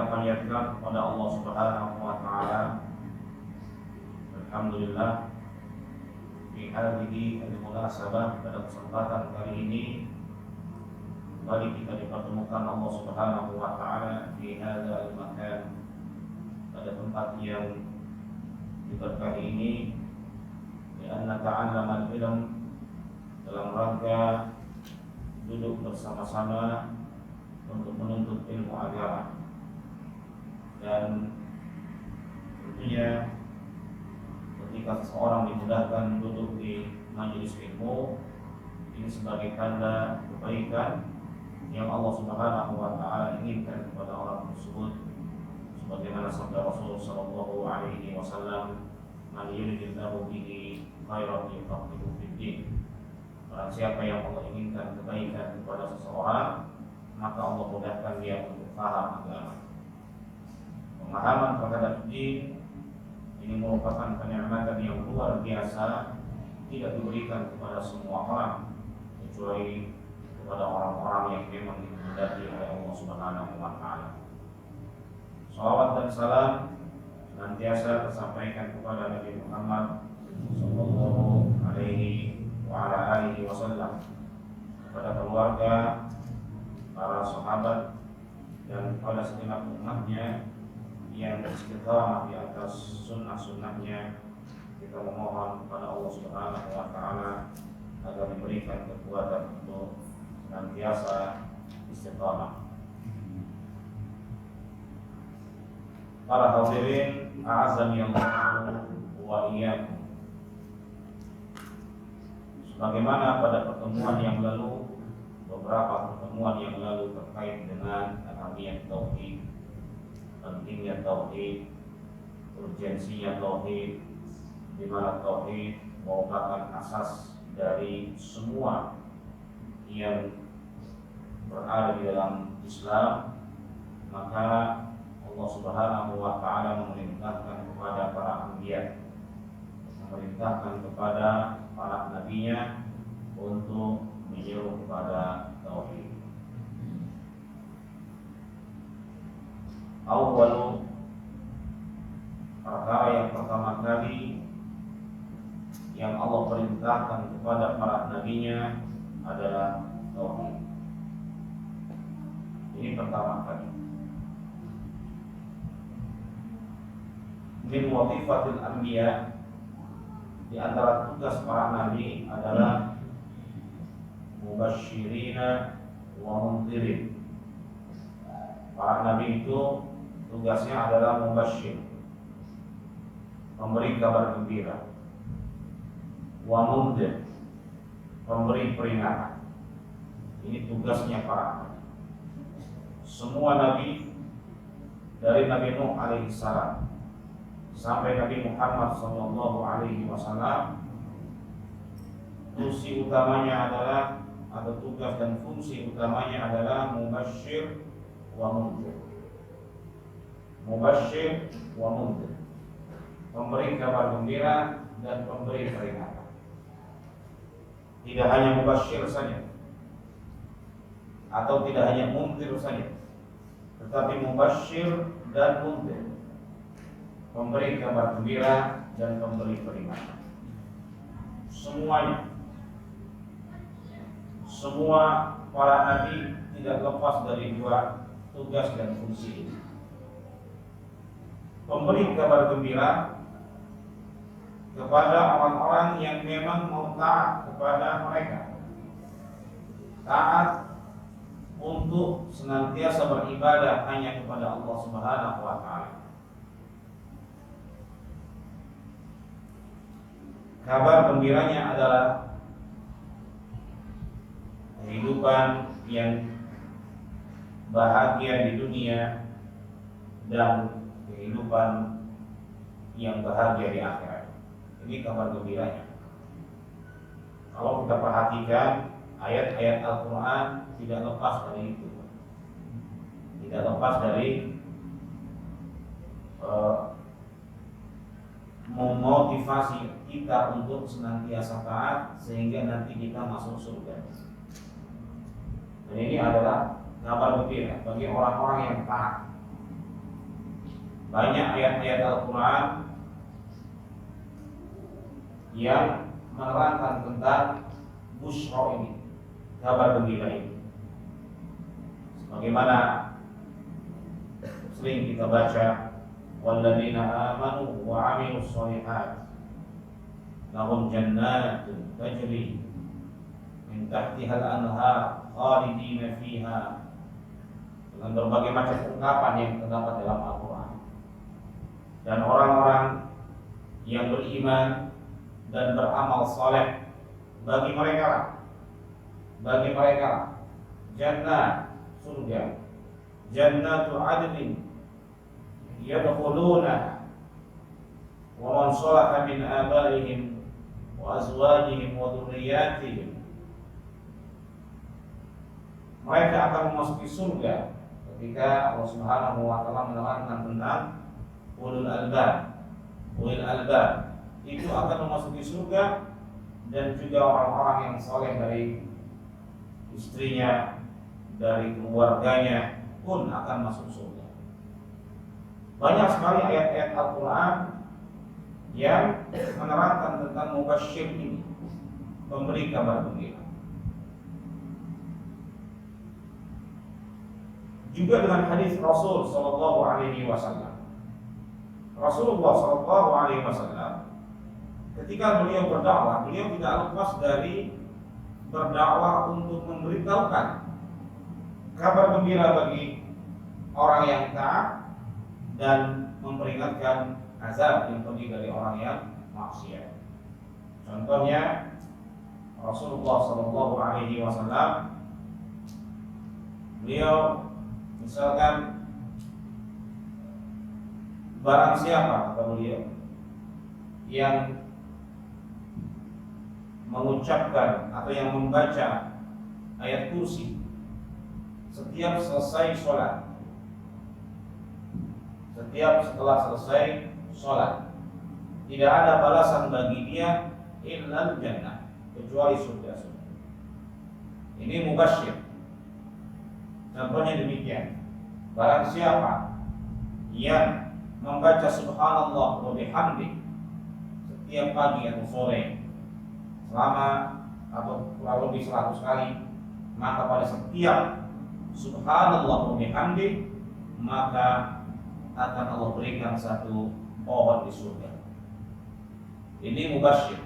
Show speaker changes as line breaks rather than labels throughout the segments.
kita panjatkan kepada Allah Subhanahu wa taala. Alhamdulillah di hadhihi al-munasabah, pada kesempatan kali ini kembali kita dipertemukan Allah Subhanahu wa taala di hadzal makan, pada tempat yang diberkahi ini, karena ta'allama al-ilm, dalam rangka duduk bersama-sama untuk menuntut ilmu agama. Dan tentunya ketika seseorang dimudahkan duduk di majelis ilmu, ini sebagai tanda kebaikan yang Allah Subhanahu wa taala inginkan kepada orang tersebut, sebagaimana sabda Rasulullah sallallahu alaihi wasallam, "Man yuridillahu bihi khairan yufaqihuhu fid din." Barang siapa yang Allah inginkan kebaikan kepada seseorang, maka Allah mudahkan dia untuk paham agama. Pemahaman terhadap din ini merupakan kenikmatan yang luar biasa, tidak diberikan kepada semua orang, kecuali kepada orang-orang yang memang dihendaki oleh Allah Subhanahu wa taala. Shalawat dan salam senantiasa tersampaikan kepada Nabi Muhammad sallallahu alaihi wa ala alihi wasallam, kepada keluarga, para sahabat, dan kepada segenap umatnya yang istiqamah di atas sunnah-sunnahnya. Kita memohon kepada Allah Subhanahu wa taala agar diberikan kekuatan untuk senantiasa istiqamah. Para hadirin, a'azzani Allah wa iyyakum. Sebagaimana pada pertemuan yang lalu, beberapa pertemuan yang lalu terkait dengan ahamiyat tauhid, pentingnya tauhid, urgensinya tauhid, di mana tauhid merupakan asas dari semua yang berada di dalam Islam. Maka Allah Subhanahu wa taala memerintahkan kepada para anbiya, memerintahkan kepada para nabinya untuk menyuruh kepada tauhid. Awwalu, perkara yang pertama kali yang Allah perintahkan kepada para nabinya adalah tauhid. Ini pertama kali. Min wazifatil anbiya, di antara tugas para nabi adalah mubasyirina wa mundzirin. Para nabi itu tugasnya adalah mubasyir, memberi kabar gembira, wa mundzir, memberi peringatan. Ini tugasnya para nabi. Semua nabi, dari Nabi Nuh alaihi salam sampai Nabi Muhammad sallallahu alaihi wasallam, fungsi utamanya adalah, atau tugas dan fungsi utamanya adalah mubasyir wa mundzir. Mubasyir wa mundzir, memberi kabar gembira dan memberi peringatan. Tidak hanya mubasyir saja, atau tidak hanya mundzir saja, tetapi mubasyir dan mundzir, memberi kabar gembira dan memberi peringatan. Semuanya, semua para nabi tidak lepas dari dua tugas dan fungsi ini. Memberi kabar gembira kepada orang-orang yang memang mau taat kepada mereka, taat untuk senantiasa beribadah hanya kepada Allah Subhanahu wa taala. Kabar gembiranya adalah kehidupan yang bahagia di dunia dan kehidupan yang bahagia di akhirat. Ini kabar gembiranya. Kalau kita perhatikan ayat-ayat Al-Quran, tidak lepas dari itu, tidak lepas dari memotivasi kita untuk senantiasa taat sehingga nanti kita masuk surga. Dan ini adalah kabar gembira bagi orang-orang yang taat. Banyak ayat-ayat Al-Quran yang menerangkan tentang busyra ini, kabar gembira ini. Sebagaimana sering kita baca, walladzina amanu wa 'amilus shalihat lahum jannatun tajri min tahtiha al-anhar khalidina fiha, dengan berbagai macam ungkapan yang terdapat dalam Al-Quran. Dan orang-orang yang beriman dan beramal saleh, bagi mereka jannah, surga, jannatu adnin yadkhuluna wa man salaha min abaihim wa azwajihim wa dhurriyyatihim. Mereka akan memasuki surga ketika Allah Subhanahu wa taala menerangkan tentang ulul albab itu akan memasuki surga, dan juga orang-orang yang saleh dari istrinya, dari keluarganya pun akan masuk surga. Banyak sekali ayat-ayat Al-Quran yang menerangkan tentang mubasysyir ini, memberi kabar gembira. Juga dengan hadis Rasul sallallahu alaihi wasallam. Rasulullah sallallahu alaihi wasallam ketika beliau berdakwah, beliau tidak lepas dari berdakwah untuk memberitahukan kabar gembira bagi orang yang taat dan memperingatkan azab yang pedih dari orang yang maksiat. Contohnya Rasulullah sallallahu alaihi wasallam, beliau misalkan, barang siapa, kata beliau, yang mengucapkan atau yang membaca ayat kursi setiap selesai sholat, setiap setelah selesai sholat, tidak ada balasan bagi dia illal jannah, kecuali surga. Ini mubasysyir. Contohnya demikian, barang siapa yang membaca subhanallah wa bihamdi setiap pagi atau sore selama atau kurang lebih 100 kali, maka pada setiap subhanallah wa bihamdi maka akan Allah berikan satu pohon di surga. Ini mubasysyir.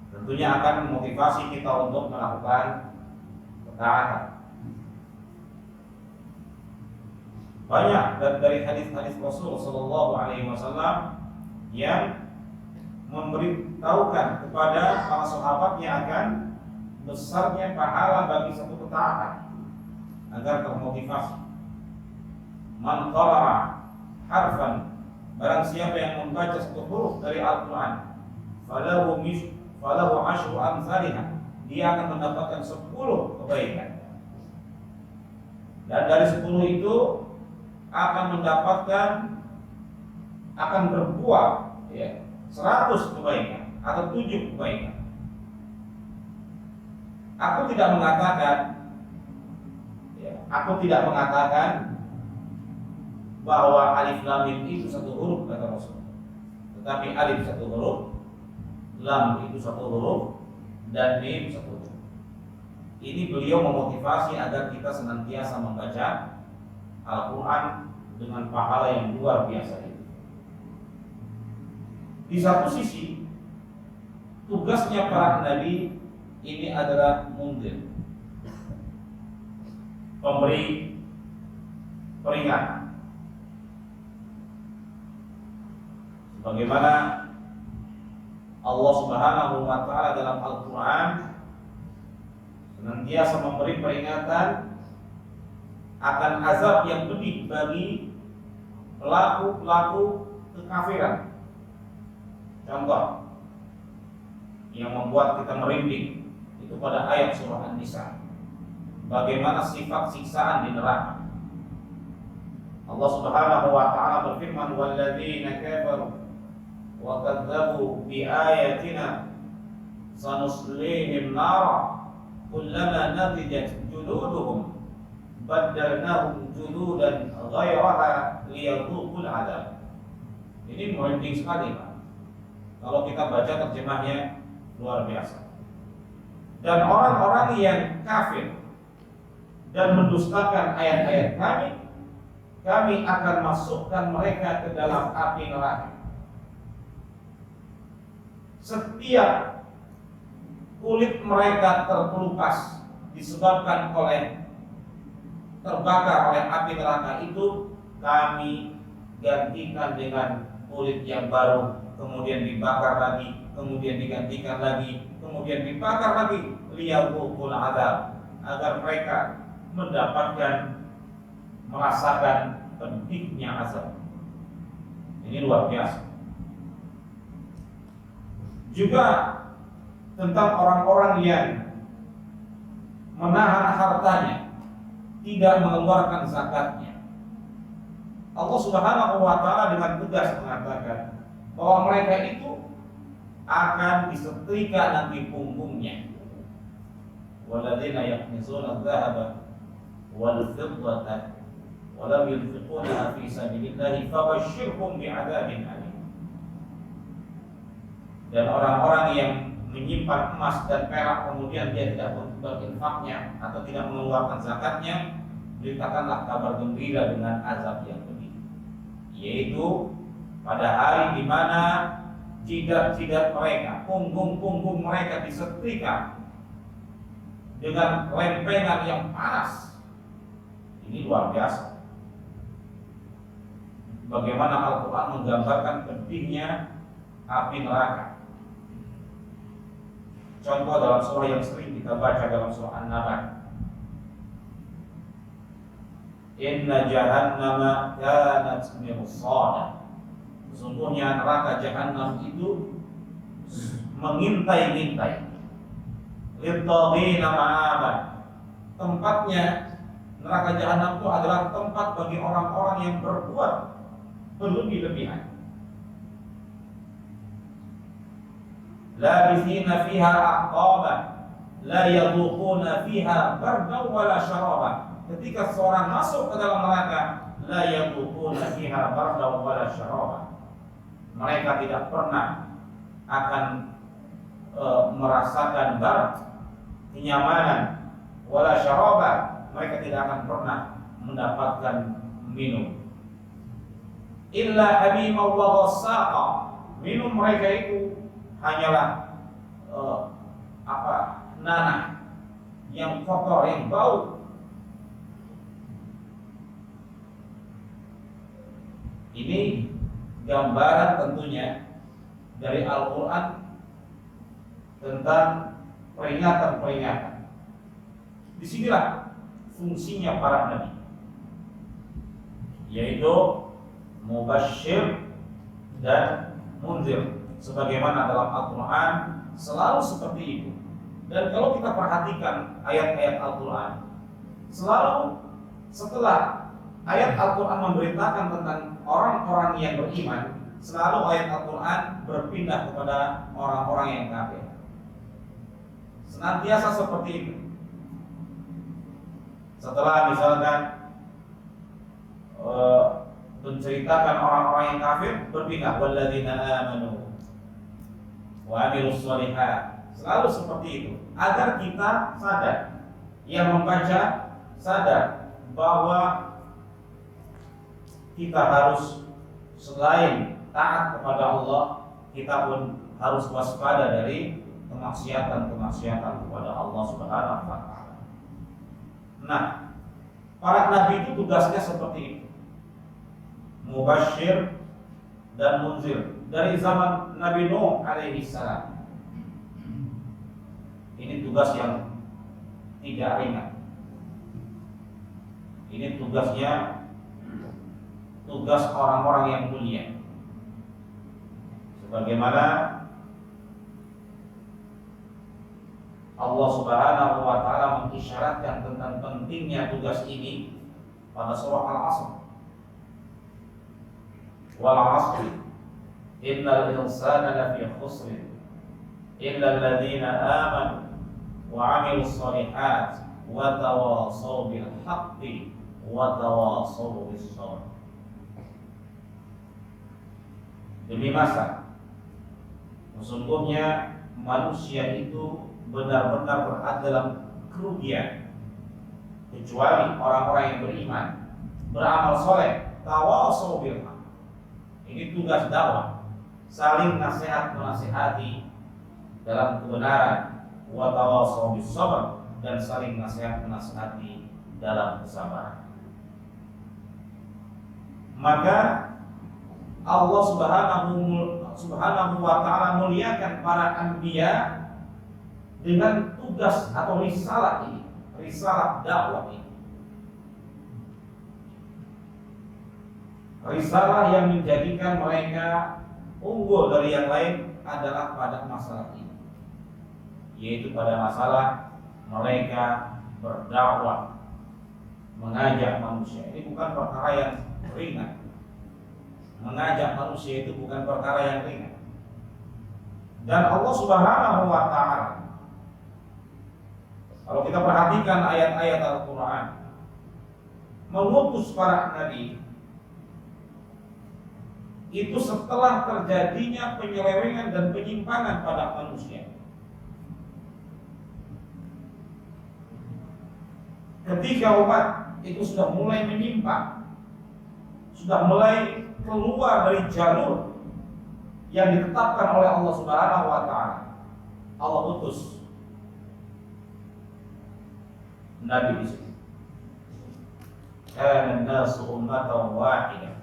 Tentunya akan memotivasi kita untuk melakukan ketaatan. Banyak dari hadis-hadis Rasul sallallahu alaihi wasallam yang memberitahukan kepada para sahabatnya akan besarnya pahala bagi satu ketaatan, agar termotivasi. Man qara'a harfan, barang siapa yang membaca satu huruf dari Al-Quran, falahu asyru amsalihah, dia akan mendapatkan 10 kebaikan. Dan dari 10 itu akan berbuah 100 kebaikan atau 7 kebaikan. Aku tidak mengatakan bahwa alif lam mim itu satu huruf, kata Rasul. Tetapi alif satu huruf, lam itu satu huruf, dan mim satu huruf. Ini beliau memotivasi agar kita senantiasa membaca Al-Quran dengan pahala yang luar biasa itu. Di satu sisi, tugasnya para nabi ini adalah mundir, pemberi peringatan. Bagaimana Allah Subhanahu wa taala dalam Al-Quran senantiasa memberi peringatan akan azab yang pedih bagi pelaku-pelaku kekafiran. Contoh yang membuat kita merinding itu pada ayat surah An-Nisa, bagaimana sifat siksaan di neraka. Allah Subhanahu wa taala berfirman, walladzina kafaru wa kadzdzabu bi ayatina sanuslihim nara kullama natijat juluduhum baddalnahum juludan ghairaha liyadhuqul adab. Ini merinding sekali, Pak. Kalau kita baca terjemahnya luar biasa. Dan orang-orang yang kafir dan mendustakan ayat-ayat kami akan masukkan mereka ke dalam api neraka. Setiap kulit mereka terkelupas disebabkan oleh terbakar oleh api neraka itu, kami gantikan dengan kulit yang baru, kemudian dibakar lagi, kemudian digantikan lagi, kemudian dibakar lagi, liyadhuqul adab, agar mereka merasakan pedihnya azab. Ini luar biasa. Juga tentang orang-orang yang menahan hartanya, tidak mengeluarkan zakatnya. Allah Subhanahu wa taala dengan tegas mengatakan bahwa mereka itu akan disetrika nanti punggungnya. Walladzina yaknizuna adh-dhahaba wal fiddata wa lam yunfiquna fi sabilillahi fabashshirhum bi'adzabin alim. Dan orang-orang yang menyimpan emas dan perak kemudian dia tidak berinfaknya atau tidak mengeluarkan zakatnya, beritakanlah kabar gembira dengan azab yang pedih, yaitu pada hari di mana jidat-jidat mereka, punggung-punggung mereka disetrika dengan lempengan yang panas. Ini luar biasa. Bagaimana Al-Quran menggambarkan pedihnya api neraka. Contoh dalam surah yang sering kita baca dalam surah An-Naba. Inna jahannama kanat mirsada. Sesungguhnya neraka jahanam itu mengintai-intai. Littaqina ma'aba. Tempatnya neraka jahanam itu adalah tempat bagi orang-orang yang berbuat berlebih-lebihan. Labithina fiha ahqaba la yadhuquna fiha bardan wala syaraba. Ketika seorang masuk ke dalam neraka, la yadhuquna fiha bardan wala syaraba, mereka tidak pernah akan merasakan kenyamanan, wala syaraba, mereka tidak akan pernah mendapatkan minum. Illa hamima wa ghassaqa, minum mereka itu hanyalah nanah yang kotor, yang bau. Ini gambaran tentunya dari Al-Quran tentang peringatan-peringatan. Disinilah fungsinya para nabi, yaitu mubasyir dan munzir. Sebagaimana dalam Al-Quran selalu seperti itu. Dan kalau kita perhatikan ayat-ayat Al-Quran, selalu setelah ayat Al-Quran memberitakan tentang orang-orang yang beriman, selalu ayat Al-Quran berpindah kepada orang-orang yang kafir. Senantiasa seperti itu. Setelah misalkan menceritakan orang-orang yang kafir, berpindah walladzina amanu wa amilus shalihat. Selalu seperti itu agar kita sadar, yang membaca sadar bahwa kita harus selain taat kepada Allah, kita pun harus waspada dari kemaksiatan kepada Allah Subhanahu wa taala. Nah, para nabi itu tugasnya seperti itu. Mubasyir dan munzir. Dari zaman Nabi Nuh alaihi salam, ini tugas yang tidak ringan. Ini tugas orang-orang yang mulia. Sebagaimana Allah Subhanahu wa taala mengisyaratkan tentang pentingnya tugas ini pada surah Al-Asr. Wal 'asri innal insana lafi khusr illa alladziina aamanu wa 'amilus shalihaati wa tawassaw bil haqqi wa tawassaw bis sabr. Demi masa, sesungguhnya manusia itu benar-benar berada dalam kerugian kecuali orang-orang yang beriman, beramal soleh, tawassaw bil haqq. Ini tugas dakwah, saling nasihat menasihati dalam kebenaran, wa tawassaw bis sabr, dan saling nasihat menasihati dalam kesabaran. Maka Allah Subhanahu wa ta'ala muliakan para anbiya dengan tugas atau risalah ini, risalah dakwah ini. Risalah yang menjadikan mereka unggul dari yang lain adalah pada masalah ini, yaitu pada masalah mereka berdakwah, mengajak manusia. Ini bukan perkara yang ringan. Mengajak manusia itu bukan perkara yang ringan. Dan Allah Subhanahu wa ta'ala, kalau kita perhatikan ayat-ayat Al-Quran, mengutus para nabi itu setelah terjadinya penyelewengan dan penyimpangan pada manusia. Ketika umat itu sudah mulai menyimpang, sudah mulai keluar dari jalur yang ditetapkan oleh Allah Subhanahu wa ta'ala, Allah utus nabi di sini. Kana an-nasu ummatan wahidah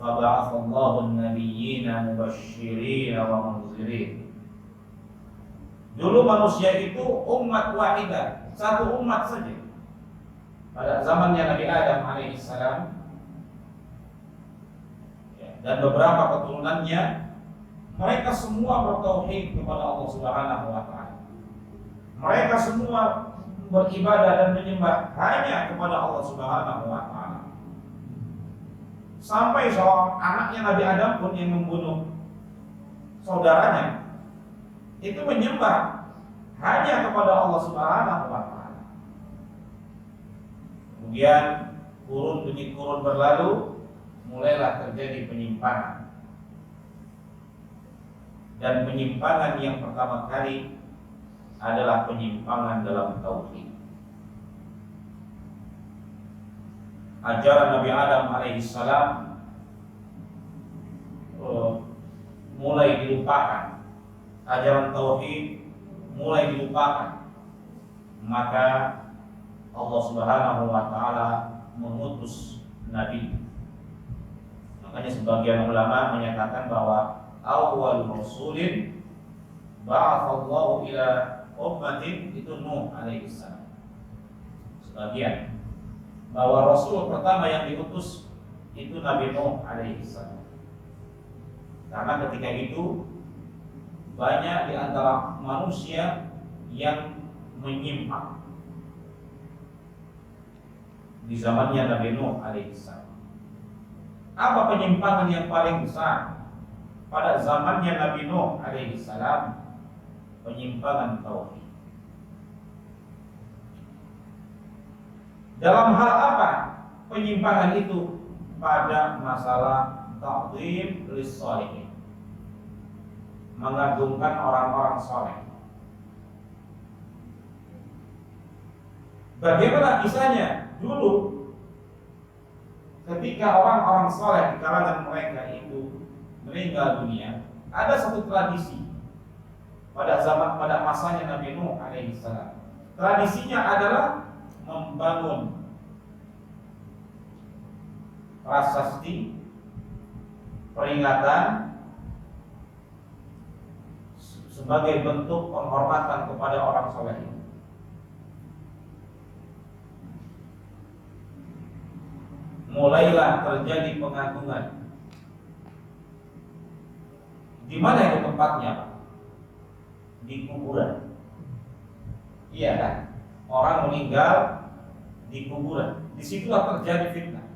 fab'atha Allahu an-nabiyyina mubasysyirin wa munzirin. Dulu manusia itu umat wahidah, satu umat saja. Pada zamannya Nabi Adam alaihissalam dan beberapa keturunannya, mereka semua bertauhid kepada Allah Subhanahu wa ta'ala. Mereka semua beribadah dan menyembah hanya kepada Allah Subhanahu wa ta'ala. Sampai seorang anaknya Nabi Adam pun yang membunuh saudaranya itu menyembah hanya kepada Allah Subhanahu wa ta'ala. Kemudian kurun demi kurun berlalu, mulailah terjadi penyimpangan. Dan penyimpangan yang pertama kali adalah penyimpangan dalam tauhid. Ajaran Nabi Adam alaihissalam mulai dilupakan. Ajaran tauhid mulai dilupakan. Maka Allah Subhanahu wa ta'ala mengutus nabi. Makanya sebagian ulama menyatakan bahwa awal rasulin ba'athallahu ila ummatin itu Nuh alaihissalam. Sebagian bahwa rasul pertama yang diutus itu Nabi Nuh alaihissalam. Karena ketika itu banyak di antara manusia yang menyimpang di zamannya Nabi Nuh alaihissalam. Apa penyimpangan yang paling besar pada zamannya Nabi Nuh alaihissalam? Penyimpangan tauhid. Dalam hal apa penyimpangan itu? Pada masalah ta'zim lis-shalihin, mengagungkan orang-orang saleh. Bagaimana kisahnya dulu ketika orang-orang saleh di kalangan mereka itu meninggal dunia? Ada satu tradisi pada masanya Nabi Nuh alaihissalam. Tradisinya adalah membangun prasasti peringatan sebagai bentuk penghormatan kepada orang saleh itu. Mulailah terjadi pengagungan. Di mana itu tempatnya, Pak? Di kuburan. Iya kan? Orang meninggal di kuburan. Disitulah terjadi fitnah.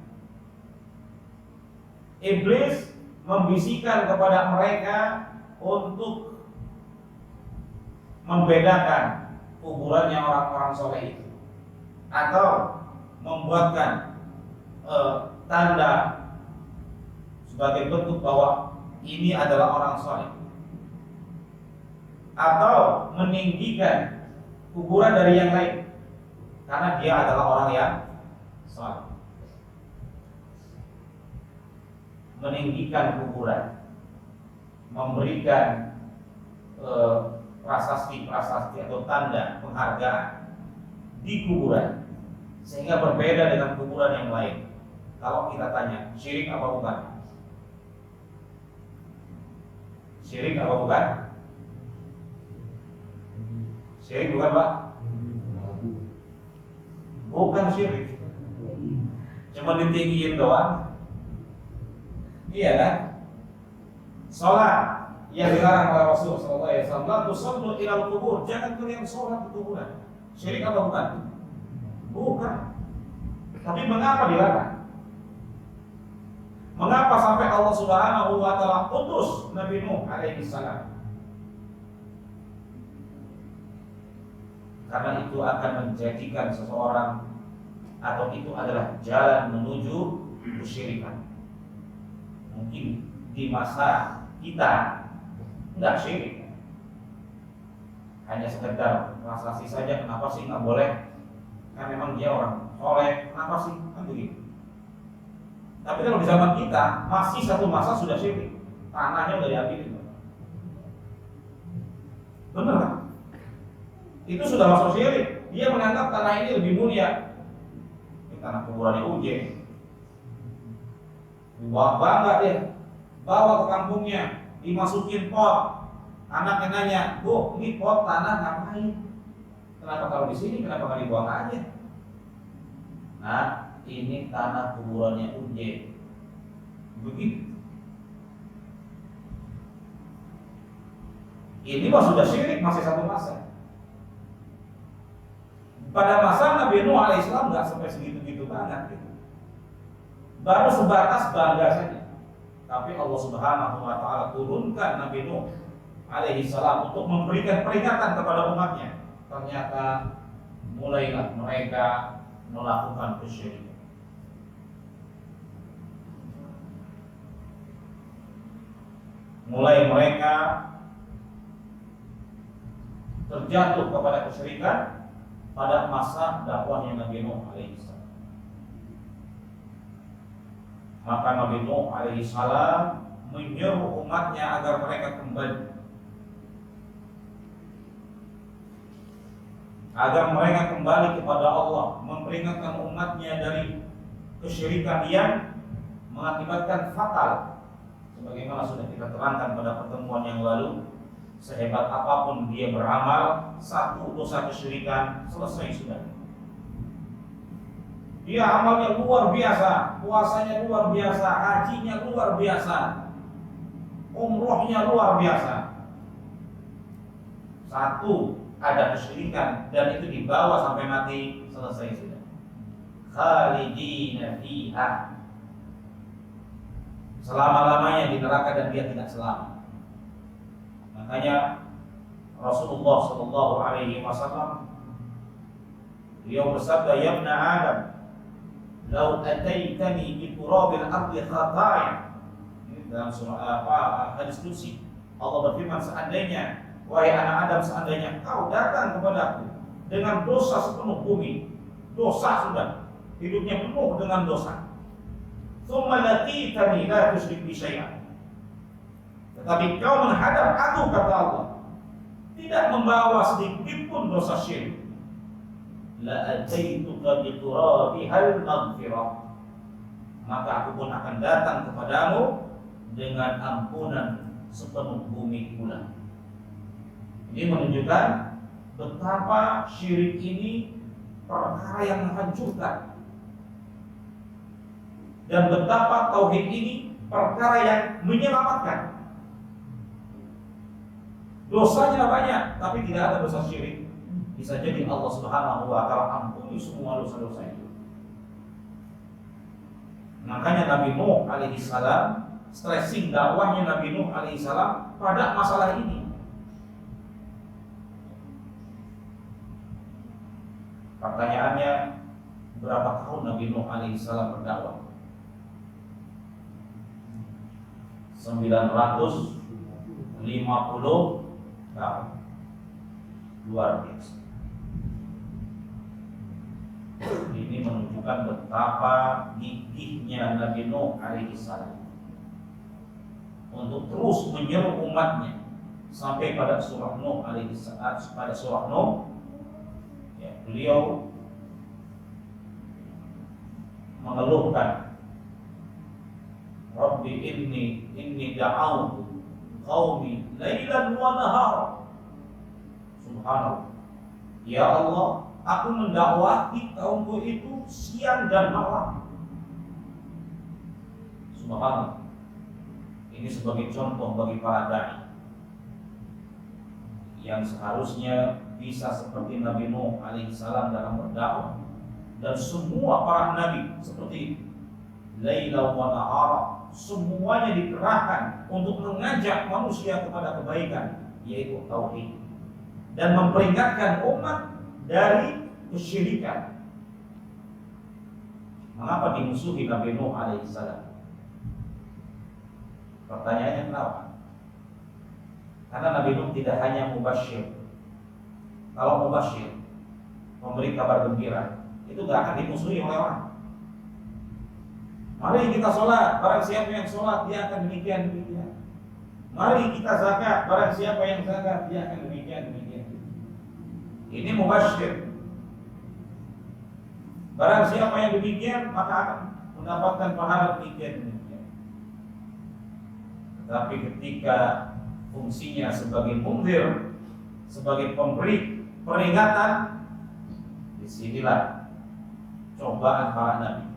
Iblis membisikkan kepada mereka untuk membedakan kuburannya orang-orang soleh itu. atau membuatkan tanda sebagai bentuk bahwa ini adalah orang saleh, atau meninggikan kuburan dari yang lain karena dia adalah orang yang saleh. Meninggikan kuburan, memberikan prasasti atau tanda penghargaan di kuburan sehingga berbeda dengan kuburan yang lain. Kalau kita tanya, syirik apa bukan? Syirik apa bukan? Syirik bukan, Pak? Bukan syirik. Cuma ditinggiin doang. Iya kan? Sholat yang dilarang oleh Rasul sallallahu alaihi wasallam, la tusallu ilal qubur, jangan kalian sholat ke kuburan. Syirik apa bukan? Bukan. Tapi mengapa dilarang? Mengapa sampai Allah Subhanahu wa taala utus Nabi Nuh alaihi salam? Karena itu akan menjadikan seseorang, atau itu adalah jalan menuju kesyirikan. Mungkin di masa kita enggak syirik, hanya sekedar prasasti saja. Kenapa sih nggak boleh? Kan memang dia orang soleh, kenapa sih? Kan begitu. Tapi kalau di zaman kita masih satu masa sudah syirik, tanahnya udah diambil. Benar kan? Itu sudah masuk syirik. Dia menganggap tanah ini lebih mulia. Ini tanah kuburannya Uje. Bangga dia, bawa ke kampungnya, dimasukin pot. Anaknya nanya, Bu, ini pot tanah ngapain? Kenapa kalau di sini? Kenapa nggak dibuang aja? Nah, ini tanah kuburannya Uje. Begitu. Ini mah sudah syirik, masih satu masa. Pada masa Nabi Nuh alaihissalam nggak sampai segitu-gitu banget gitu. Baru sebatas bangga saja. Tapi Allah Subhanahu wa taala turunkan Nabi Nuh alaihissalam untuk memberikan peringatan kepada umatnya. Ternyata mulailah mereka melakukan kesyirikan. Mulai mereka terjatuh kepada kesyirikan pada masa dakwahnya Nabi Nuh alaihissalam. Maka Nabi Nuh alaihissalam menyuruh umatnya agar mereka kembali, agar mereka kembali kepada Allah, memperingatkan umatnya dari kesyirikan yang mengakibatkan fatal. Sebagaimana sudah kita terangkan pada pertemuan yang lalu, sehebat apapun dia beramal, satu dosa kesyirikan selesai sudah. Dia amalnya luar biasa, puasanya luar biasa, hajinya luar biasa, umrohnya luar biasa. Satu, ada kesyirikan dan itu dibawa sampai mati, selesai sudah. Khalidina fiha, selama-lamanya di neraka dan dia tidak selamat. Makanya Rasulullah sallallahu alaihi wasallam beliau bersabda, "Ya ibna Adam, lau ataitani bi turabil ardi khataya." Ini dalam surah hadis qudsi. Allah berfirman, seandainya wahai anak Adam, seandainya kau datang kepadaku dengan dosa sepenuh bumi, dosa sudah, hidupnya penuh dengan dosa. Tsumma laqitani la tusyrik bi syai'an. Tetapi kau menghadap aku, kata Allah, tidak membawa sedikit pun dosa syirik, la ataituka bi turabihal maghfirah, maka aku pun akan datang kepadamu dengan ampunan sepenuh bumi pula. Ini menunjukkan betapa syirik ini perkara yang menghancurkan, dan betapa tauhid ini perkara yang menyelamatkan. Dosanya banyak, tapi tidak ada dosa syirik. Bisa jadi Allah Subhanahu wa taala ampuni semua dosa-dosa itu. Makanya Nabi Nuh alaihi salam, stressing dakwahnya Nabi Nuh alaihi salam pada masalah ini. Pertanyaannya, berapa tahun Nabi Nuh alaihissalam berdakwah? 950 tahun. Luar biasa. Ini menunjukkan betapa gigihnya Nabi Nuh alaihissalam untuk terus menyeru umatnya sampai pada surah Nuh alaihissalam. Pada surah Nuh, ya, beliau mengeluhkan, Rabbi inni da'awtu qaumi lailan wa nahara. Subhanallah. Ya Allah, aku mendakwati kaumku itu siang dan malam. Subhanallah. Ini sebagai contoh bagi para dai yang seharusnya bisa seperti Nabi Nuh alaihissalam dalam berdakwah, dan semua para nabi seperti itu. Laila wa nahara, semuanya dikerahkan untuk mengajak manusia kepada kebaikan, yaitu tauhid, dan memperingatkan umat dari kesyirikan. Mengapa dimusuhi Nabi Nuh alaihissalam? Pertanyaannya kenapa? Karena Nabi Nuh tidak hanya mubasyir. Kalau mubasyir, memberi kabar gembira, itu gak akan dimusuhi oleh orang. Mari kita sholat, barang siapa yang sholat dia akan demikian. Mari kita zakat, barang siapa yang zakat dia akan demikian. Ini mubasyir. Barang siapa yang demikian maka akan mendapatkan pahala demikian. Tapi ketika fungsinya sebagai munzir, sebagai pemberi peringatan, disinilah cobaan para nabi.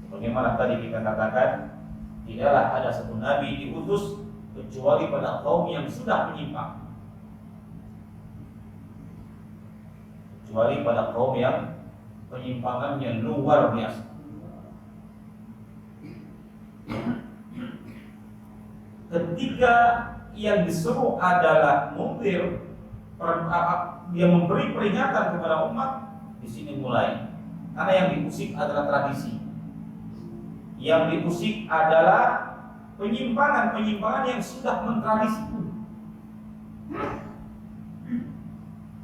Sebagaimana tadi kita katakan, tidaklah ada satu nabi diutus kecuali pada kaum yang sudah menyimpang, kecuali pada kaum yang penyimpangannya luar biasa. Ketika yang diseru adalah munzir, dia memberi peringatan kepada umat, di sini mulai. Karena yang diusik adalah tradisi, yang diusik adalah penyimpangan yang sudah mentradisi.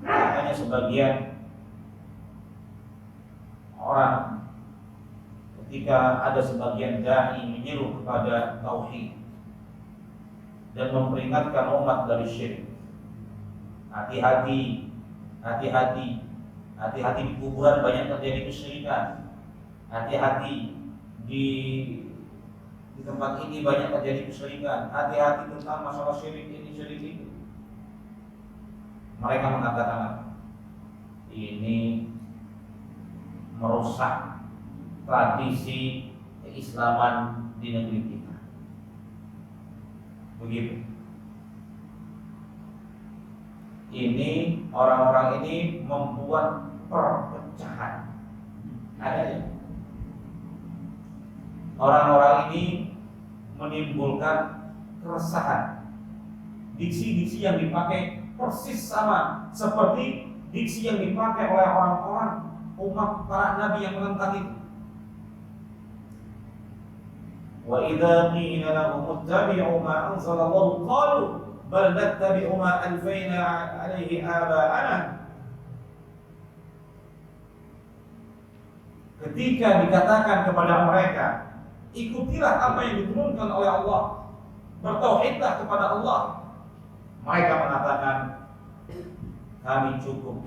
Makanya sebagian orang, ketika ada sebagian dai menyeru kepada tauhid dan memperingatkan umat dari syirik, hati-hati di kuburan banyak terjadi kesyirikan, hati-hati di tempat ini banyak terjadi kesyirikan, hati-hati tentang masalah syirik ini syirik itu. Mereka mengatakan ini merusak tradisi keislaman di negeri kita. Begitu. Ini orang-orang ini membuat perpecahan. Ada. Orang-orang ini menimbulkan keresahan. Diksi-diksi yang dipakai persis sama seperti diksi yang dipakai oleh orang-orang umat para nabi yang menentang itu. Wa idza qila lahum ittabi'u ma anzalallahu qalu bal nattabi'u ma alfayna 'alaihi aba'ana. Ketika dikatakan kepada mereka, ikutilah apa yang diturunkan oleh Allah, bertauhidlah kepada Allah, mereka mengatakan, kami cukup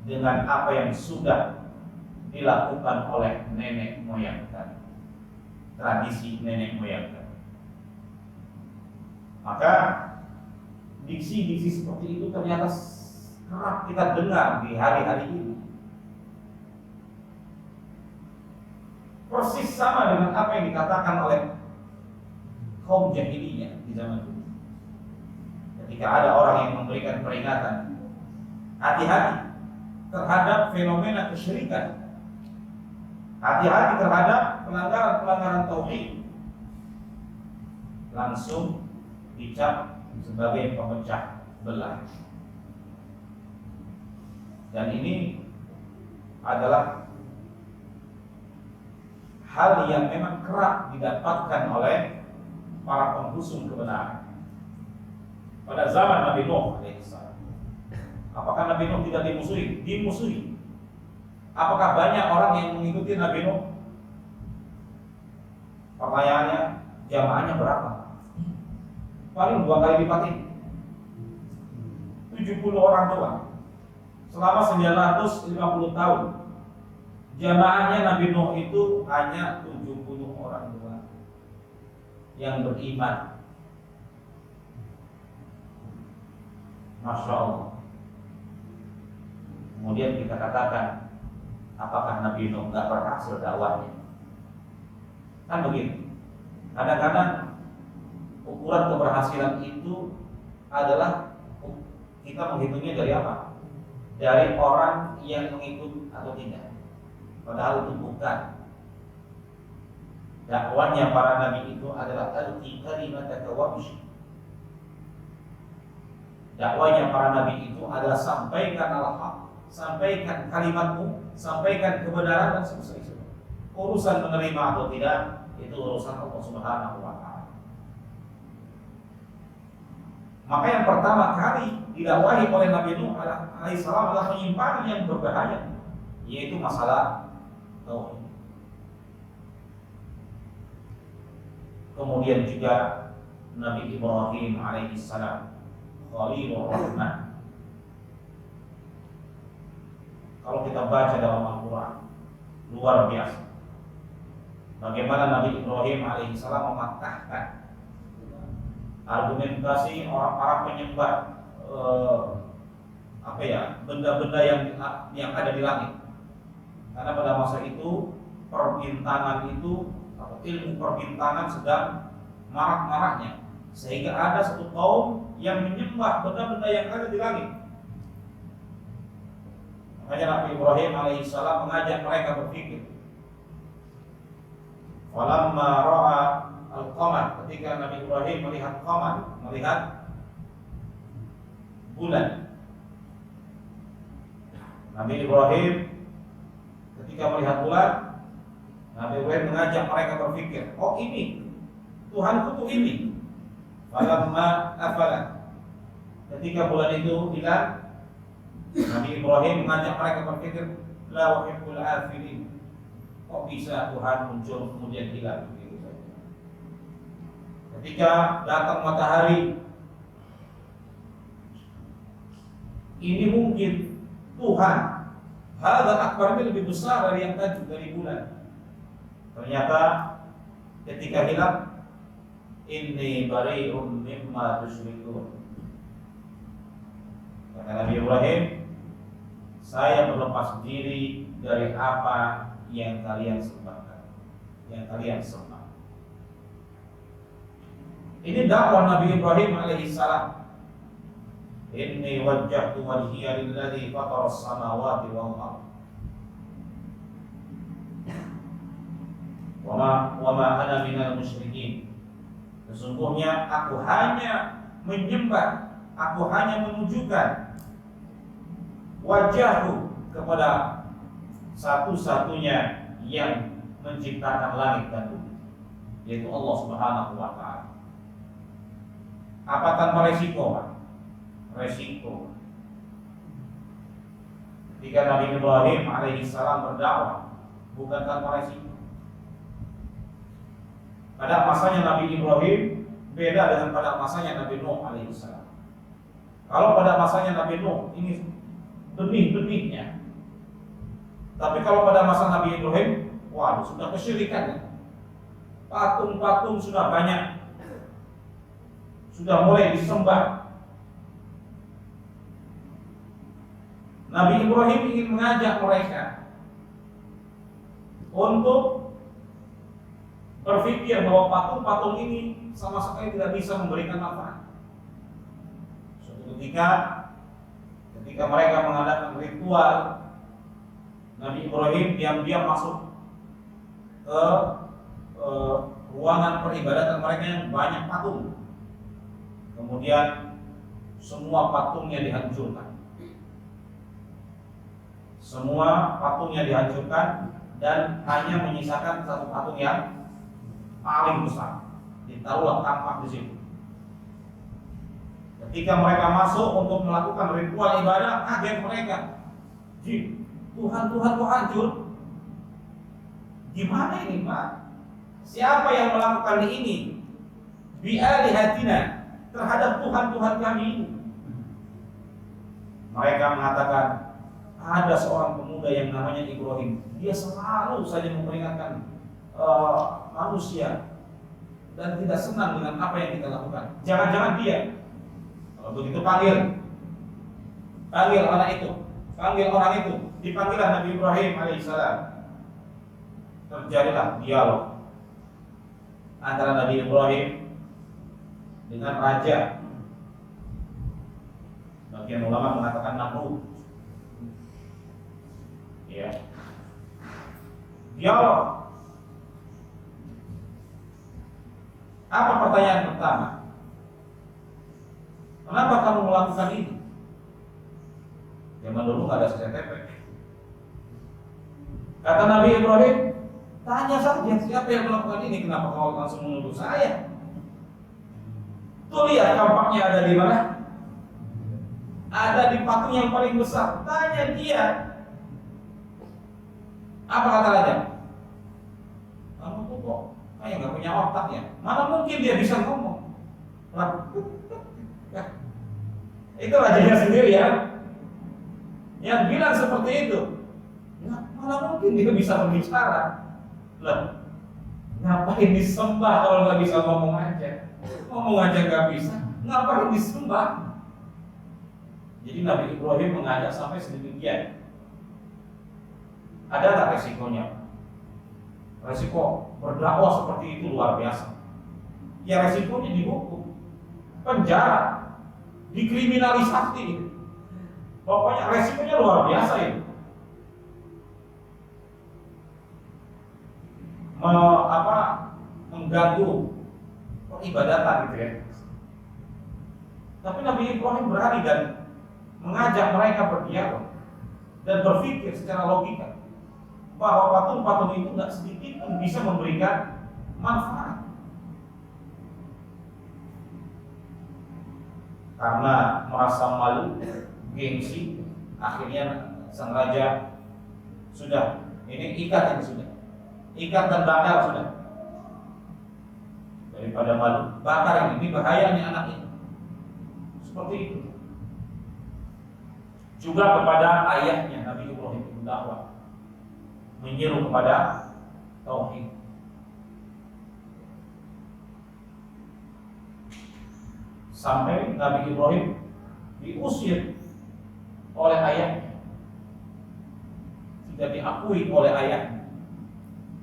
dengan apa yang sudah dilakukan oleh nenek moyang kami, tradisi nenek moyang kami. Maka diksi-diksi seperti itu ternyata kerap kita dengar di hari-hari ini. Persis sama dengan apa yang dikatakan oleh kaum jahiliyah di zaman dulu. Ketika ada orang yang memberikan peringatan, hati-hati terhadap fenomena kesyirikan, hati-hati terhadap pelanggaran-pelanggaran tauhid, langsung dicap sebagai pemecah belah. Dan ini adalah hal yang memang kerap didapatkan oleh para penghusung kebenaran. Pada zaman Nabi Nuh alaihissalam, apakah Nabi Nuh tidak dimusuhi? Dimusuhi. Apakah banyak orang yang mengikuti Nabi Nuh? Pertanyaannya, jamaahnya berapa? Paling 2 kali lipat ini. 70 orang doang. Selama 950 tahun, jamaahnya Nabi Nuh itu hanya 70 orang doang yang beriman. Masya Allah. Kemudian kita katakan, apakah Nabi Nuh nggak berhasil dakwahnya? Kan begitu. Kadang-kadang ukuran keberhasilan itu adalah kita menghitungnya dari apa? Dari orang yang mengikut atau tidak. Padahal itu bukan. Dakwanya para nabi itu adalah alqi kalimataka wamshi. Dakwanya para nabi itu adalah sampaikan al-haq, sampaikan kalimatmu, sampaikan kebenaran dan selesai. Urusan menerima atau tidak itu urusan Allah Subhanahu wa taala. Maka yang pertama kali didakwahi oleh Nabi Nuh alaihissalam adalah penyimpangan yang berbahaya, yaitu masalah tauhid. Kemudian juga Nabi Ibrahim alaihissalam, Khalilur Rahman. Kalau kita baca dalam Al-Quran, luar biasa bagaimana Nabi Ibrahim alaihissalam mematahkan argumentasi orang para penyembah benda-benda yang ada di langit. Karena pada masa itu perbintangan itu atau ilmu perbintangan sedang marak-maraknya, sehingga ada satu kaum yang menyembah benda-benda yang ada di langit. Makanya Nabi Ibrahim alaihissalam mengajak mereka berpikir. Falamma ra'a al-qamar, ketika Nabi Ibrahim melihat qamar, melihat bulan. Nabi Ibrahim ketika melihat bulan, Nabi Ibrahim mengajak mereka berpikir, oh ini Tuhanku tuh ini. Falamma afala, ketika bulan itu hilang, Nabi Ibrahim mengajak mereka berpikir, la uhibbul afilin. Kok bisa Tuhan muncul kemudian hilang begitu saja? Ketika datang matahari, ini mungkin Tuhan hadza akbar, ini lebih besar dari yang tadi, dari bulan. Ternyata ketika hilang, inni bari'un mimma tusyrikun. Kata Nabi Ibrahim, saya berlepas diri dari apa yang kalian sembahkan, yang kalian sembah. Ini dakwah Nabi Ibrahim alaihissalam. Inni wajjahtu wajhiya lilladzi fatara as-samawati wal ardh wa ma ana minal musyrikin. Sesungguhnya aku hanya menyembah, aku hanya menunjukkan wajahku kepada satu-satunya yang menciptakan langit dan bumi, yaitu Allah Subhanahu wa taala. Apa tanpa resiko, Pak? Resiko. Ketika Nabi Ibrahim alaihissalam berdakwah, bukan tanpa resiko. Pada masanya Nabi Ibrahim beda dengan pada masanya Nabi Nuh alaihissalam. Kalau pada masanya Nabi Nuh ini benih-benihnya, tapi kalau pada masa Nabi Ibrahim, waduh, sudah kesyirikan. Patung-patung sudah banyak, sudah mulai disembah. Nabi Ibrahim ingin mengajak mereka untuk berpikir bahwa patung-patung ini sama sekali tidak bisa memberikan manfaat. Suatu ketika mereka mengadakan ritual, Nabi Ibrahim diam-diam masuk ke ruangan peribadatan mereka yang banyak patung. Kemudian semua patungnya dihancurkan. Semua patungnya dihancurkan dan hanya menyisakan satu patung yang paling besar. Ditaruhlah tampak di situ. Ketika mereka masuk untuk melakukan ritual ibadah, kaget mereka. Tuhan kok hancur? Gimana ini, Pak? Siapa yang melakukan ini? Bi'alihatina, terhadap Tuhan kami ini. Mereka mengatakan, ada seorang pemuda yang namanya Ibrahim. Dia selalu saja memperingatkan manusia dan tidak senang dengan apa yang kita lakukan. Jangan-jangan dia. Kalau begitu panggil orang itu. Dipanggillah Nabi Ibrahim alaihissalam. Terjadilah dialog antara Nabi Ibrahim dengan raja. Bagian ulama mengatakan Namrud. Ya. Dialog. Apa pertanyaan pertama? Kenapa kamu melakukan ini? Zaman dulu nggak ada CCTV. Kata Nabi Ibrahim, tanya saja siapa yang melakukan ini. Kenapa kau langsung menuduh saya? Tuh lihat kampaknya ada di mana? Ada di patung yang paling besar. Tanya dia. Apa kata raja? Kamu tuh kok kayak nggak punya otak ya? Mana mungkin dia bisa ngomong? Itu rajanya sendiri ya, yang bilang seperti itu. Mana mungkin dia bisa berbicara? Lah, ngapain disembah kalau nggak bisa ngomong aja? Ngomong aja nggak bisa, ngapain disembah? Jadi Nabi Ibrahim mengajak sampai sedemikian. Ada tak resikonya? Resiko berdakwah seperti itu luar biasa. Ya resikonya dihukum, penjara, dikriminalisasi. Pokoknya resikonya luar biasa itu. Mengganggu peribadatan gitu ya. Tapi Nabi Ibrahim berani dan mengajak mereka berdialog dan berpikir secara logika bahwa patung-patung itu nggak sedikit pun bisa memberikan manfaat. Karena merasa malu, gengsi, akhirnya sang raja sudah ini ikat dan bakar sudah. Daripada malu, bakar ini bahayanya anak ini. Seperti itu. Juga kepada ayahnya Nabi Ibrahim berdakwah, menyeru kepada tauhid. Sampai Nabi Ibrahim diusir oleh ayahnya, tidak diakui oleh ayahnya,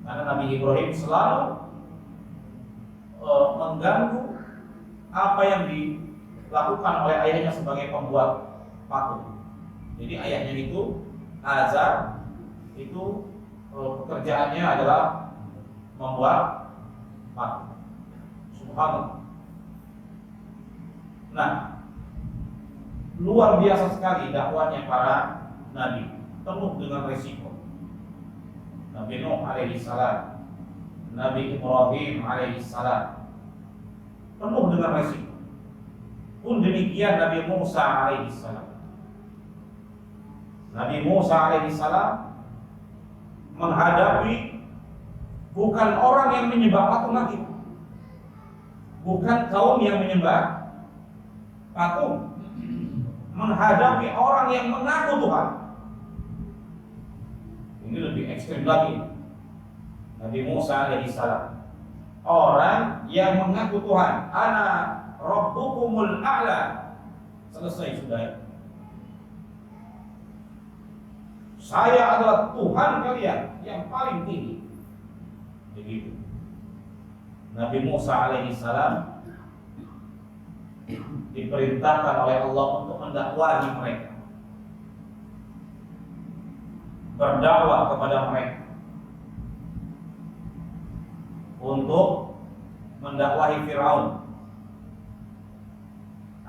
karena Nabi Ibrahim selalu mengganggu apa yang dilakukan oleh ayahnya sebagai pembuat patung. Jadi ayahnya itu Azar itu pekerjaannya adalah membuat patung. Subhanallah. Nah, luar biasa sekali dakwahnya para nabi, penuh dengan resiko. Nabi Nuh alaihissalam, Nabi Ibrahim alaihissalam, penuh dengan resiko. Pun demikian Nabi Musa alaihissalam. Nabi Musa alaihissalam menghadapi bukan orang yang menyembah patung lagi, bukan kaum yang menyembah patung, menghadapi orang yang mengaku Tuhan. Ini lebih ekstrim lagi. Nabi Musa alaihissalam, orang yang mengaku Tuhan, ana rabbukumul a'la. Selesai sudah. Saya adalah Tuhan kalian yang paling tinggi. Begitu. Nabi Musa alaihissalam diperintahkan oleh Allah untuk mendakwahi mereka, berdakwah kepada mereka, untuk mendakwahi Firaun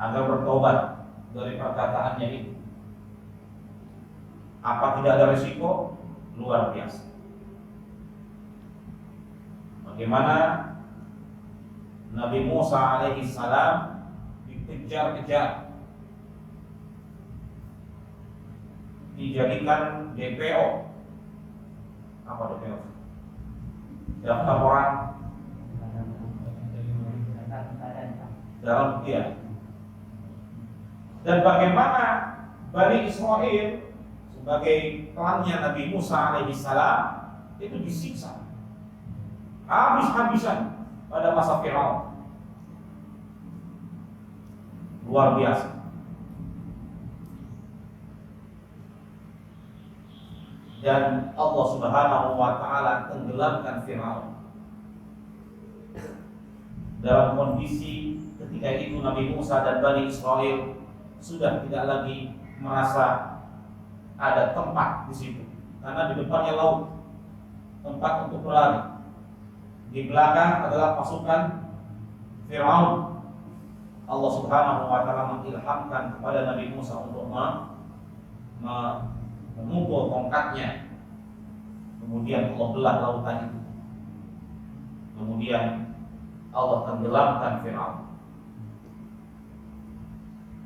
agar bertobat dari perkataannya itu. Apa tidak ada risiko? Luar biasa. Bagaimana Nabi Musa alaihi salam dikejar-kejar, dijadikan DPO. Apa DPO? Daftar orang dalam dia. Dan bagaimana Bani Israel sebagai klannya Nabi Musa alaihi salam itu disiksa habis-habisan pada masa Firaun. Luar biasa. Dan Allah Subhanahu wa taala tenggelamkan Firaun. Dalam kondisi ketika itu Nabi Musa dan Bani Israel sudah tidak lagi merasa ada tempat di situ, karena di depannya laut, tempat untuk berlari. Di belakang adalah pasukan Firaun. Allah Subhanahu wa taala mengilhamkan kepada Nabi Musa untuk memukul tongkatnya. Kemudian Allah belah lautan itu. Kemudian Allah tenggelamkan Firaun.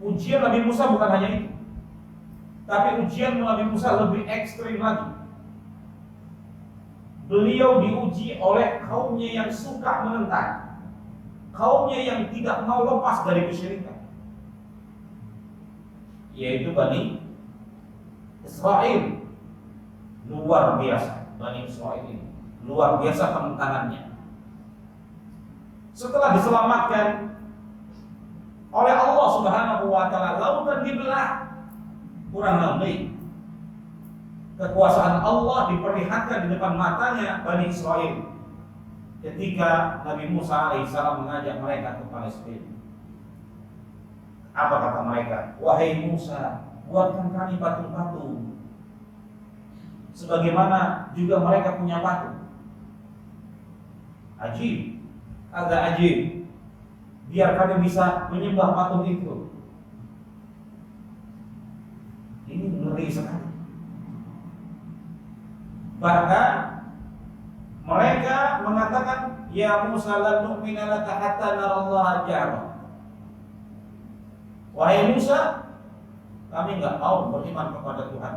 Ujian Nabi Musa bukan hanya itu, tapi ujian Nabi Musa lebih ekstrim lagi. Beliau diuji oleh kaumnya yang suka menentang, kaumnya yang tidak mau lepas dari kesyirikan, yaitu Bani Israel. Luar biasa Bani Israel ini, luar biasa penentangannya. Setelah diselamatkan oleh Allah Subhanahu wa taala, lautan dibelah, kurang lebih kekuasaan Allah diperlihatkan di depan matanya Bani Israel ketika Nabi Musa alaihissalam mengajak mereka ke Palestina. Apa kata mereka? Wahai Musa, buatkan kami patung-patung sebagaimana juga mereka punya patung. Ajib, agak ajib. Biar kami bisa menyembah patung itu. Ini ngeri sekali. Bahkan mereka mengatakan, ya Musa, lan nu'mina laka hatta narallaha jahra. Wahai Musa, kami enggak mau beriman kepada Tuhan,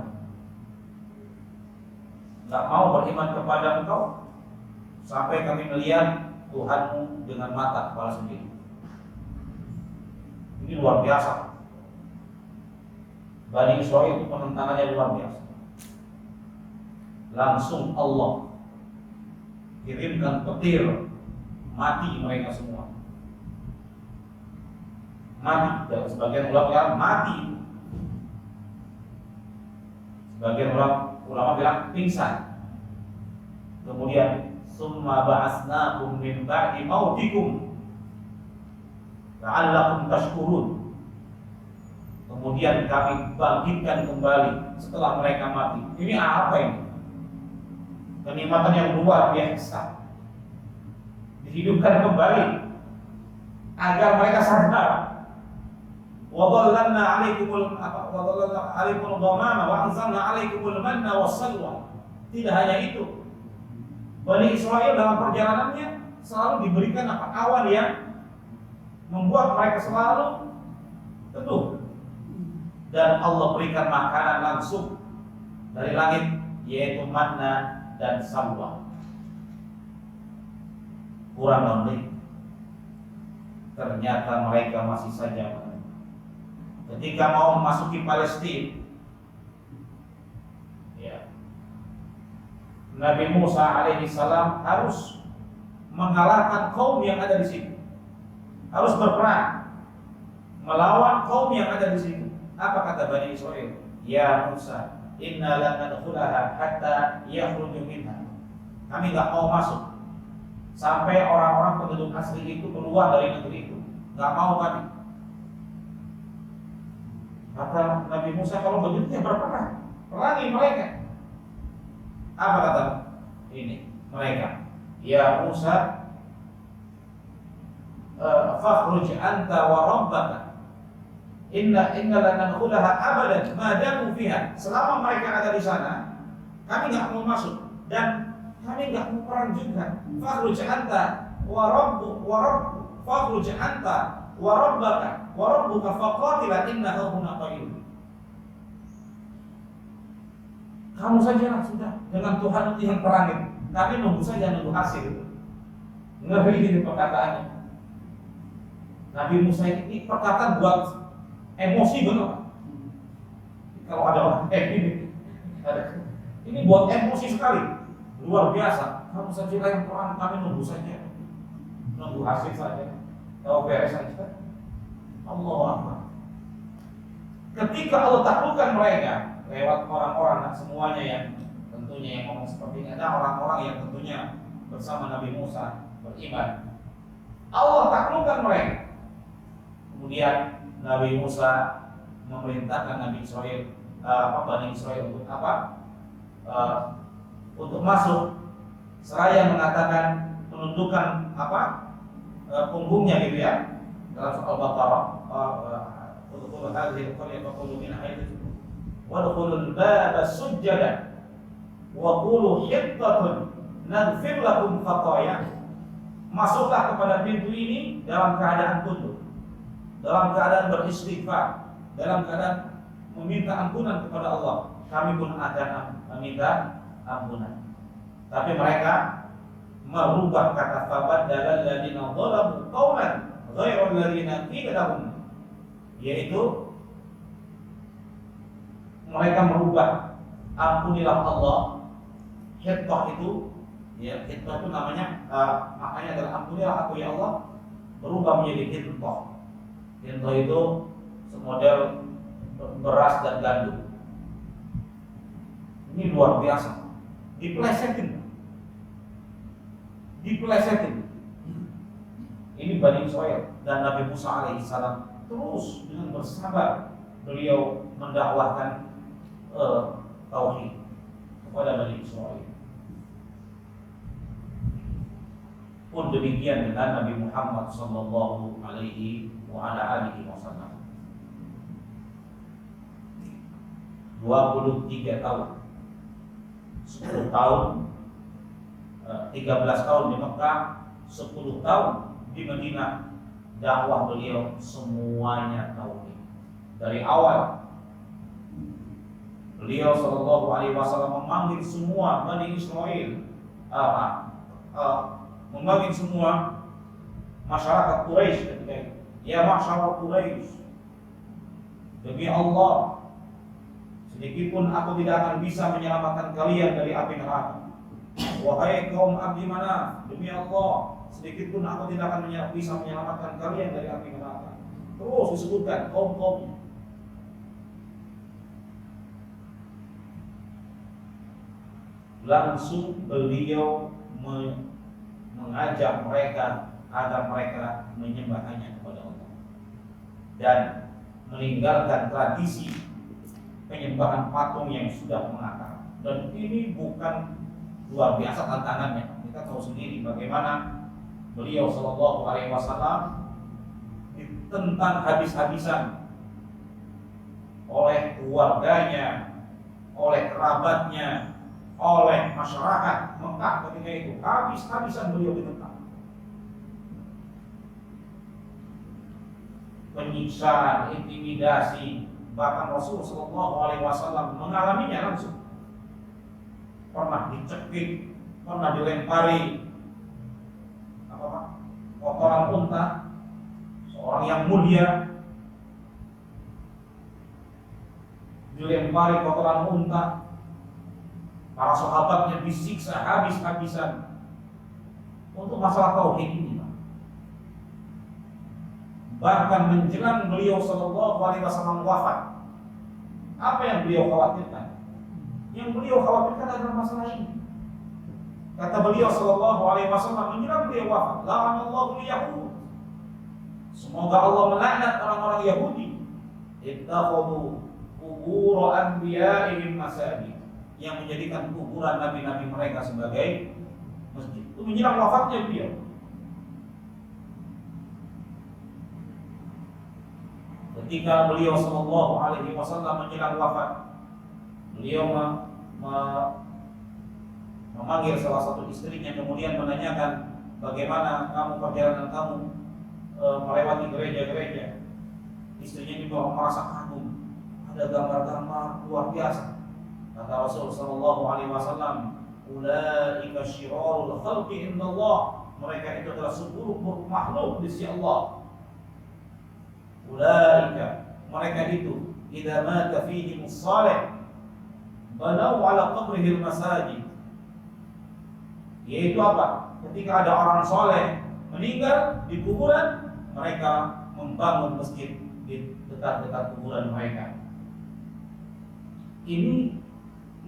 enggak mau beriman kepada Engkau sampai kami melihat Tuhanmu dengan mata kepala sendiri. Ini luar biasa. Bani Israel itu penentangannya luar biasa. Langsung Allah kirimkan petir, mati mereka semua. Mati. Dan sebagian ulama mati. Sebagian ulama bilang pingsan. Kemudian summa ba'asnakum min ba'di mautikum la'allakum tashkurun. Kemudian kami bangkitkan kembali setelah mereka mati. Ini apa ini? Kenikmatan yang luar biasa. Dihidupkan kembali agar mereka sadar. Wa dhallalna 'alaikumul ghamama wa anzalna 'alaikumul manna wassalwa. Tidak hanya itu. Bani Israel dalam perjalanannya selalu diberikan awan yang membuat mereka selalu teduh, dan Allah berikan makanan langsung dari langit, yaitu manna dan salwa. Kurang lebih, ternyata mereka masih saja ketika mau memasuki Palestina, ya, Nabi Musa alaihissalam harus mengalahkan kaum yang ada di sini, harus berperang melawan kaum yang ada di sini. Apa kata Bani Israel? Ya Musa, inna lan nadkhulaha hatta yakhruju minha. Kami enggak mau masuk sampai orang-orang penduduk asli itu keluar dari negeri itu. Enggak mau kami. Kata Nabi Musa, kalau begitu ya berperang, perangi mereka. Apa kata ini mereka? Ya Musa, fakhruj anta wa rabbaka Inna lan nadkhulaha abadan ma damu fiha. Selama mereka ada di sana, kami enggak mau masuk dan kami enggak mau perang juga. Fakhruj anta wa rabbuk fakhruj anta wa rabbuka faqatila inna huna qa'idun. Kamu saja sudah dengan Tuhan yang perangin. Kami nunggu saja, nunggu hasil. Ngeri ini perkataannya. Nabi Musa ini perkataan buat emosi benar. Kalau ada orang ini buat emosi sekali, luar biasa. Kamu saja yang perang, kami nunggu saja, nunggu hasil saja. Tahu beres saja. Allah Akbar. Ketika Allah taklukkan mereka lewat orang-orang semuanya yang tentunya yang ngomong seperti ini, ada orang-orang yang tentunya bersama Nabi Musa beriman. Allah taklukkan mereka. Kemudian Nabi Musa memerintahkan Nabi Israel, Bani Israel untuk apa? Untuk masuk. Seraya mengatakan menundukkan punggungnya gitu ya. Dalam surah Al-Baqarah, udkhulul hadhihi al-qaryah faqulu minha haythu wadkhulul baba sujjadan wa qulu hittatun naghfir lakum khataaya. Masuklah kepada pintu ini dalam keadaan tunduk, dalam keadaan beristighfar, dalam keadaan meminta ampunan kepada Allah. Kami pun akan meminta ampunan. Tapi mereka merubah kata fabaddala alladziina dzalamu qawlan ghayra alladziina qila lahum, yaitu mereka merubah ampunilah Allah. Hittah itu ya, hittah itu namanya maknanya adalah ampunilah aku ya Allah, berubah menjadi hittah. Hittah itu semodel beras dan gandum. Ini luar biasa. Dipelesetin. Ini Bani Israil dan Nabi Musa alaihissalam terus dengan bersabar beliau mendakwahkan tauhid kepada Bani Israil. Pun demikian dengan Nabi Muhammad sallallahu alaihi wasallam. 23 tahun, 10 tahun, 13 tahun di Mekah, 10 tahun di Madinah. Dakwah beliau semuanya tauhid. Dari awal beliau sallallahu alaihi wasallam memanggil semua Bani Israil, memanggil semua masyarakat Quraisy ketika itu. Ya masyarakat Quraisy, demi Allah, sedikitpun aku tidak akan bisa menyelamatkan kalian dari api neraka. Wahai kaum Abdi Manaf, demi Allah, sedikitpun aku tidak akan bisa menyelamatkan kalian dari api neraka. Terus disebutkan kaum-kaum. Langsung beliau mengajak mereka agar mereka menyembah hanya kepada Allah dan meninggalkan tradisi penyembahan patung yang sudah mengakar. Dan ini bukan luar biasa tantangannya. Kita tahu sendiri bagaimana beliau sallallahu alaihi wasallam ditentang habis-habisan oleh keluarganya, oleh kerabatnya, oleh masyarakat Mekah ketika itu. Habis-habisan beliau ditentang. Penyiksaan, intimidasi, bahkan Rasulullah sallallahu alaihi wasallam mengalaminya langsung. Pernah dicekik, pernah dilempari kotoran unta, seorang yang mulia dilempari kotoran unta. Para sahabatnya disiksa habis-habisan untuk masalah tauhid ini. Bahkan menjelang beliau sallallahu alaihi wasallam wafat, apa yang beliau khawatirkan? Yang beliau khawatirkan adalah masalah ini. Kata beliau sallallahu alaihi wasallam menjelang beliau wafat, la'anallahu al-yahud. Semoga Allah melaknat orang-orang Yahudi. Ittakhadhu qubur anbiya'ihim masajid, yang menjadikan kuburan nabi-nabi mereka sebagai masjid. Itu menjelang wafatnya beliau. ketika beliau sallallahu alaihi wasallam menjelang wafat, beliau memanggil salah satu istrinya, kemudian menanyakan, bagaimana kamu perjalanan kamu melewati gereja-gereja. Istrinya juga merasa kagum, ada gambar-gambar luar biasa. Kata Rasul sallallahu alaihi wasallam, ulaika syirarul khalqi indallah, mereka itu adalah seburuk-buruk makhluk di sisi Allah. Ulaika, mereka itu, idza mata fihim as-salih banau ala qabrihi al-masajid. Yaitu apa? Ketika ada orang soleh meninggal di kuburan, mereka membangun masjid di dekat-dekat kuburan mereka. Ini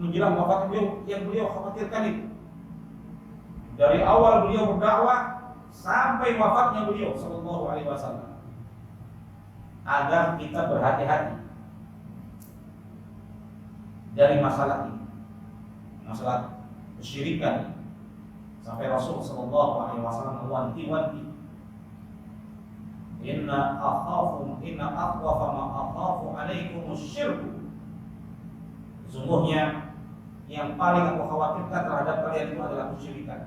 menjelang wafat beliau, yang beliau khawatirkan itu. Dari awal beliau berdakwah sampai wafatnya beliau sallallahu alaihi wasallam, agar kita berhati-hati dari masalah ini, masalah kesyirikan. Sampai Rasul sallallahu alaihi wasallam mewanti-wanti, inna akhwafa ma akhafu alaikum asyirku. Sesungguhnya yang paling aku khawatirkan terhadap kalian itu adalah kesyirikan.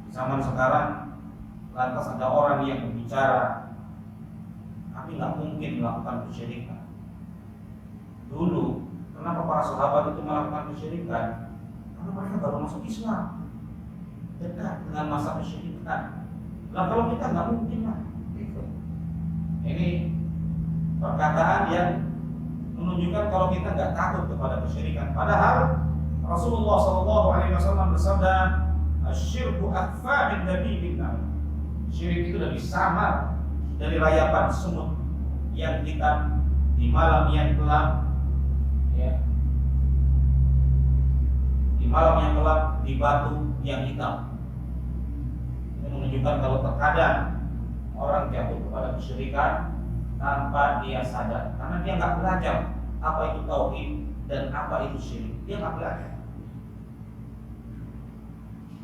Di zaman sekarang lantas ada orang yang berbicara, kami nggak mungkin melakukan kesyirikan. Dulu kenapa para sahabat itu melakukan kesyirikan? Karena mereka baru masuk Islam, dekat dengan masa kesyirikan. Nah, kalau kita nggak mungkin lah. Ini perkataan yang menunjukkan kalau kita nggak takut kepada kesyirikan. Padahal Rasulullah SAW bersabda, "Asyirku akhfa min dabibil nar." Syirik itu lebih samar dari rayapan semut yang hitam di malam yang gelap. Ya. Di malam yang gelap, di batu yang hitam. Ini menunjukkan kalau terkadang orang jatuh kepada kesyirikan tanpa dia sadar, karena dia nggak belajar apa itu tauhid dan apa itu syirik. Dia nggak belajar.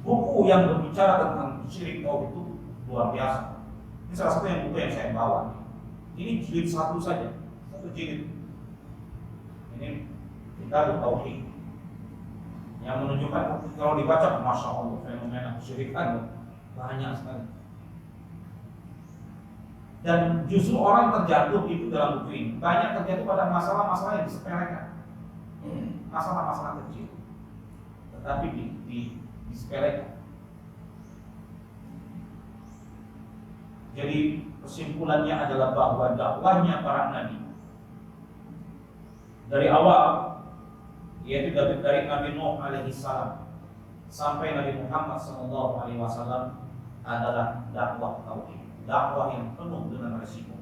Buku yang berbicara tentang syirik tauhid itu luar biasa. Ini salah satu buku yang saya bawa. Ini jilid 1 saja, 1 jilid. Ini kita tauhid yang menunjukkan kalau dibaca, masya Allah, fenomena kesyirikan banyak sekali. Dan justru orang terjatuh itu dalam buku ini banyak terjatuh pada masalah-masalah yang disepelekan, masalah-masalah kecil, tetapi disepelekan. Jadi kesimpulannya adalah bahwa dakwahnya para nabi dari awal, yaitu dari Nabi Nuh alaihi salam sampai Nabi Muhammad sallallahu alaihi wasallam, adalah dakwah tauhid, dakwah yang penuh dengan resiko.